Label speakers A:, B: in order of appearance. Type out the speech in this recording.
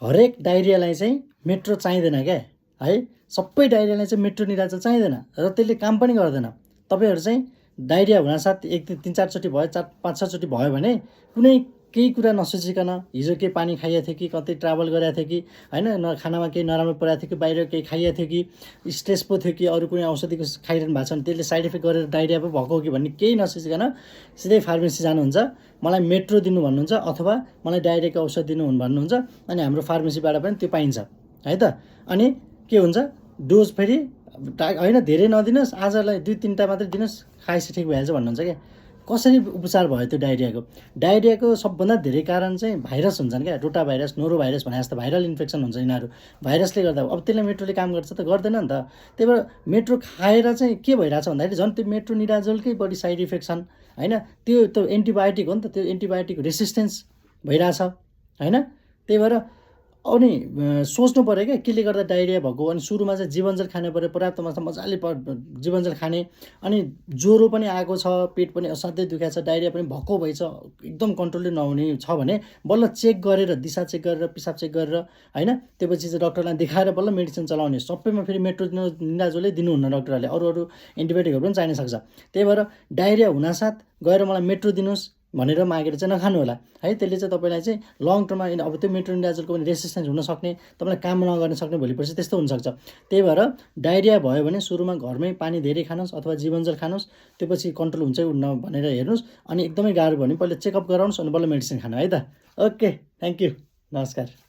A: हरेक डाइरियालाई चाहिँ मेट्रो चाहिँदैन क्या है। सबै डाइरियालाई चाहिँ मेट्रो निराजल चाहिँदैन र त्यसले काम पनि गर्दैन। तपाईँहरू चाहिँ डाइरिया हुनासाथ 1-3-4 चोटि भयो, 4-5-6 चोटि भयो भने कुनै केही कुरा नसोचिकन हिजो केही पानी खाइएको थियो कि कतै ट्राभल गरेको थियो कि होइन, खानामा केही नराम्रो परेको थियो कि बाहिर केही खाइएको थियो कि स्ट्रेस पो थियो कि अरू कुनै औषधिको खाइरहनु भएको छ भने त्यसले साइड इफेक्ट गरेर डाइरिया पो भएको हो कि भन्ने केही नसोचिकन सिधै फार्मेसी जानुहुन्छ, मलाई मेट्रो दिनु भन्नुहुन्छ अथवा मलाई डाइरियाको औषध दिनु भन्नुहुन्छ, अनि हाम्रो फार्मेसीबाट पनि त्यो पाइन्छ है त। अनि के हुन्छ, डोज फेरि होइन धेरै नदिनुहोस्, आजलाई 2-3टा मात्रै दिनुहोस्, खाएपछि ठिक भइहाल्छ भन्नुहुन्छ क्या। कसरी उपचार भयो त्यो डाइरियाको? डाइरियाको सबभन्दा धेरै कारण चाहिँ भाइरस हुन्छन् क्या। रोटा भाइरस, नोरो भाइरस भने जस्तो भाइरल इन्फेक्सन हुन्छ यिनीहरू, भाइरसले गर्दा। अब त्यसलाई मेट्रोले काम गर्छ त? गर्दैन नि त। त्यही भएर मेट्रो खाएर चाहिँ के भइरहेछ भन्दाखेरि झन् त्यो मेट्रो निराजोलकै बढी साइड इफेक्ट छन् होइन। त्यो त एन्टिबायोटिक हो नि त, त्यो एन्टिबायोटिक रेसिस्टेन्स भइरहेछ होइन। त्यही भएर अनि सोच्नु पऱ्यो क्या केले गर्दा डाइरिया भएको। अनि सुरुमा चाहिँ जीवनजल खानु पऱ्यो, पर्याप्त मात्रा मजाले जीवनजल खाने। अनि ज्वरो पनि आएको छ, पेट पनि असाध्यै दुखाएको छ, डाइरिया पनि भक्कु भएछ, एकदम कन्ट्रोलै नहुने छ भने बल्ल चेक गरेर, दिशा चेक गरेर, पिसाब चेक गरेर होइन, त्यसपछि चाहिँ डक्टरलाई देखाएर बल्ल मेडिसिन चलाउने। सबैमा फेरि मेट्रो निराजोलै दिनुहुन्न डक्टरहरूले, अरू एन्टिबायोटिकहरू पनि चाहिन सक्छ। त्यही भएर डाइरिया हुनासाथ गएर मलाई मेट्रो दिनुहोस् भनेर मागेर चाहिँ नखानु होला है। त्यसले चाहिँ तपाईँलाई चाहिँ लङ टर्ममा अब त्यो मेट्रो निराजोलको पनि रेसिस्टेन्स हुनसक्ने, तपाईँलाई काम नगर्न सक्ने भोलिपर्सि त्यस्तो हुनसक्छ। त्यही भएर डाइरिया भयो भने सुरुमा घरमै पानी धेरै खानुहोस् अथवा जीवनजल खानुहोस्, त्यसपछि कन्ट्रोल हुन्छ हुन्न भनेर हेर्नुहोस्। अनि एकदमै गाह्रो भयो भने पहिला चेकअप गराउनुहोस् अनि बल्ल मेडिसिन खानु है त। ओके, थ्याङ्क यू, नमस्कार।